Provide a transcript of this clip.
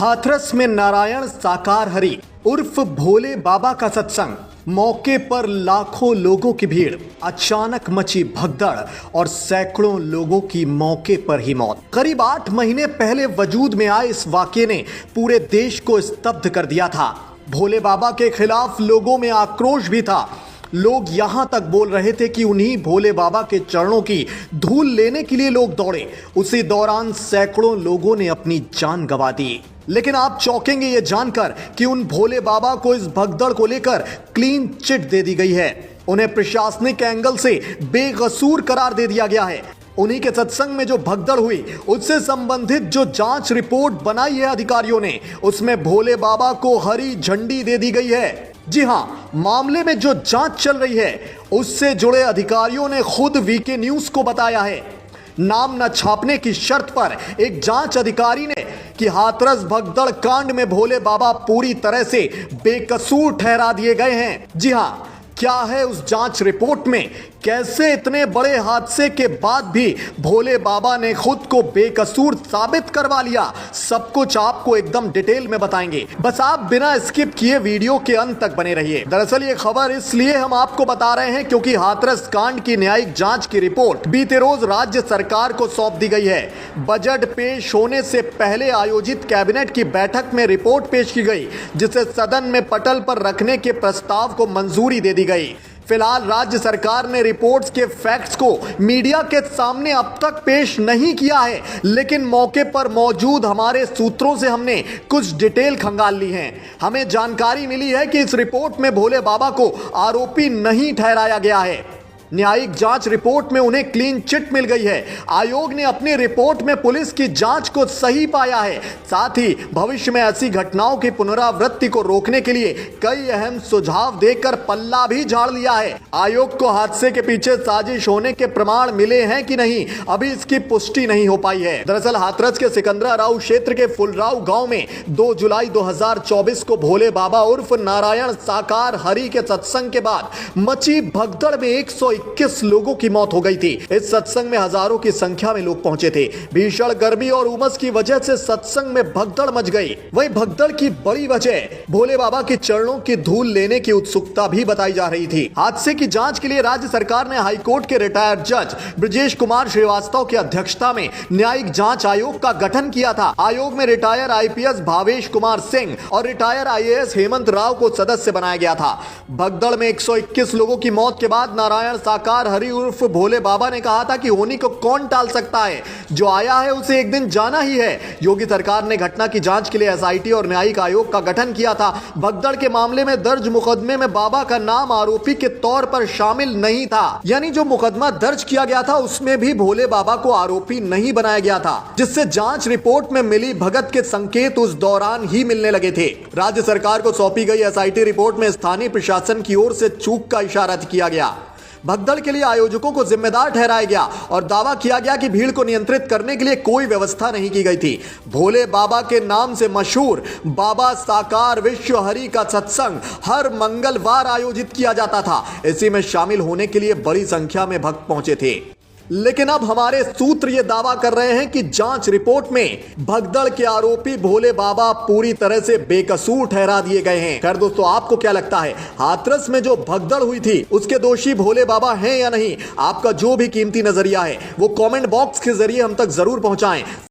हाथरस में नारायण साकार हरि उर्फ भोले बाबा का सत्संग। मौके पर लाखों लोगों की भीड़, अचानक मची भगदड़ और सैकड़ों लोगों की मौके पर ही मौत। करीब 8 महीने पहले वजूद में आए इस वाकये ने पूरे देश को स्तब्ध कर दिया था। भोले बाबा के खिलाफ लोगों में आक्रोश भी था। लोग यहां तक बोल रहे थे कि उन्हीं भोले बाबा के चरणों की धूल लेने के लिए लोग दौड़े। उसी दौरान सैकड़ों लोगों ने अपनी जान गंवा दी। लेकिन आप चौंकेंगे ये जानकर कि उन भोले बाबा को इस भगदड़ को लेकर क्लीन चिट दे दी गई है। उन्हें प्रशासनिक एंगल से बेकसूर करार दे दिया गया है। उन्हीं के सत्संग में जो भगदड़ हुई उससे संबंधित जो जांच रिपोर्ट बनाई है अधिकारियों ने, उसमें भोले बाबा को हरी झंडी दे दी गई है। जी हां, मामले में जो जांच चल रही है उससे जुड़े अधिकारियों ने खुद वीके न्यूज को बताया है। नाम न छापने की शर्त पर एक जांच अधिकारी ने कि हाथरस भगदड़ कांड में भोले बाबा पूरी तरह से बेकसूर ठहरा दिए गए हैं। जी हां, क्या है उस जांच रिपोर्ट में? कैसे इतने बड़े हादसे के बाद भी भोले बाबा ने खुद को बेकसूर साबित करवा लिया? सब कुछ आपको एकदम डिटेल में बताएंगे। बस आप बिना स्किप किए वीडियो के अंत तक बने रहिए। दरअसल ये खबर इसलिए हम आपको बता रहे हैं क्योंकि हाथरस कांड की न्यायिक जांच की रिपोर्ट बीते रोज राज्य सरकार को सौंप दी गई है। बजट पेश होने से पहले आयोजित कैबिनेट की बैठक में रिपोर्ट पेश की गई, जिसे सदन में पटल पर रखने के प्रस्ताव को मंजूरी दे दी गई। फिलहाल राज्य सरकार ने रिपोर्ट्स के फैक्ट्स को मीडिया के सामने अब तक पेश नहीं किया है, लेकिन मौके पर मौजूद हमारे सूत्रों से हमने कुछ डिटेल खंगाल ली है। हमें जानकारी मिली है कि इस रिपोर्ट में भोले बाबा को आरोपी नहीं ठहराया गया है। न्यायिक जांच रिपोर्ट में उन्हें क्लीन चिट मिल गई है। आयोग ने अपनी रिपोर्ट में पुलिस की जांच को सही पाया है। साथ ही भविष्य में ऐसी घटनाओं की पुनरावृत्ति को रोकने के लिए कई अहम सुझाव देकर पल्ला भी झाड़ लिया है। आयोग को हादसे के पीछे साजिश होने के प्रमाण मिले हैं कि नहीं, अभी इसकी पुष्टि नहीं हो पाई है। दरअसल हाथरस के सिकंदराराव क्षेत्र के फुलराव गांव में 2 जुलाई 2024 को भोले बाबा उर्फ नारायण साकार हरि के सत्संग के बाद मची भगदड़ में 121 लोगों की मौत हो गई थी। इस सत्संग में हजारों की संख्या में लोग पहुंचे थे। भीषण गर्मी और उमस की वजह से सत्संग में भगदड़ मच गई। वही भगदड़ की बड़ी वजह भोले बाबा के चरणों की धूल लेने की उत्सुकता भी बताई जा रही थी। हादसे की जांच के लिए राज्य सरकार ने हाईकोर्ट के रिटायर्ड जज ब्रजेश कुमार श्रीवास्तव की अध्यक्षता में न्यायिक जांच आयोग का गठन किया था। आयोग में रिटायर आईपीएस भावेश कुमार सिंह और रिटायर आईएएस हेमंत राव को सदस्य बनाया गया था। भगदड़ में 121 लोगों की मौत के बाद नारायण साकार हरि उर्फ भोले बाबा ने कहा था कि होनी को कौन टाल सकता है, जो आया है उसे एक दिन जाना ही है। योगी सरकार ने घटना की जांच के लिए एसआईटी और न्यायिक आयोग का गठन किया था। भगदड़ के मामले में दर्ज मुकदमे में बाबा का नाम आरोपी के तौर पर शामिल नहीं था, यानी जो मुकदमा दर्ज किया गया था उसमें भी भोले बाबा को आरोपी नहीं बनाया गया था, जिससे जांच रिपोर्ट में मिली भगत के संकेत उस दौरान ही मिलने लगे थे। राज्य सरकार को सौंपी गई एसआईटी रिपोर्ट में स्थानीय प्रशासन की ओर से चूक का इशारा किया गया। भगदड़ के लिए आयोजकों को जिम्मेदार ठहराया गया और दावा किया गया कि भीड़ को नियंत्रित करने के लिए कोई व्यवस्था नहीं की गई थी। भोले बाबा के नाम से मशहूर बाबा साकार विश्व हरि का सत्संग हर मंगलवार आयोजित किया जाता था। इसी में शामिल होने के लिए बड़ी संख्या में भक्त पहुंचे थे। लेकिन अब हमारे सूत्र ये दावा कर रहे हैं कि जांच रिपोर्ट में भगदड़ के आरोपी भोले बाबा पूरी तरह से बेकसूर ठहरा दिए गए हैं। खैर दोस्तों, आपको क्या लगता है, हाथरस में जो भगदड़ हुई थी उसके दोषी भोले बाबा हैं या नहीं? आपका जो भी कीमती नजरिया है वो कमेंट बॉक्स के जरिए हम तक जरूर पहुंचाएं।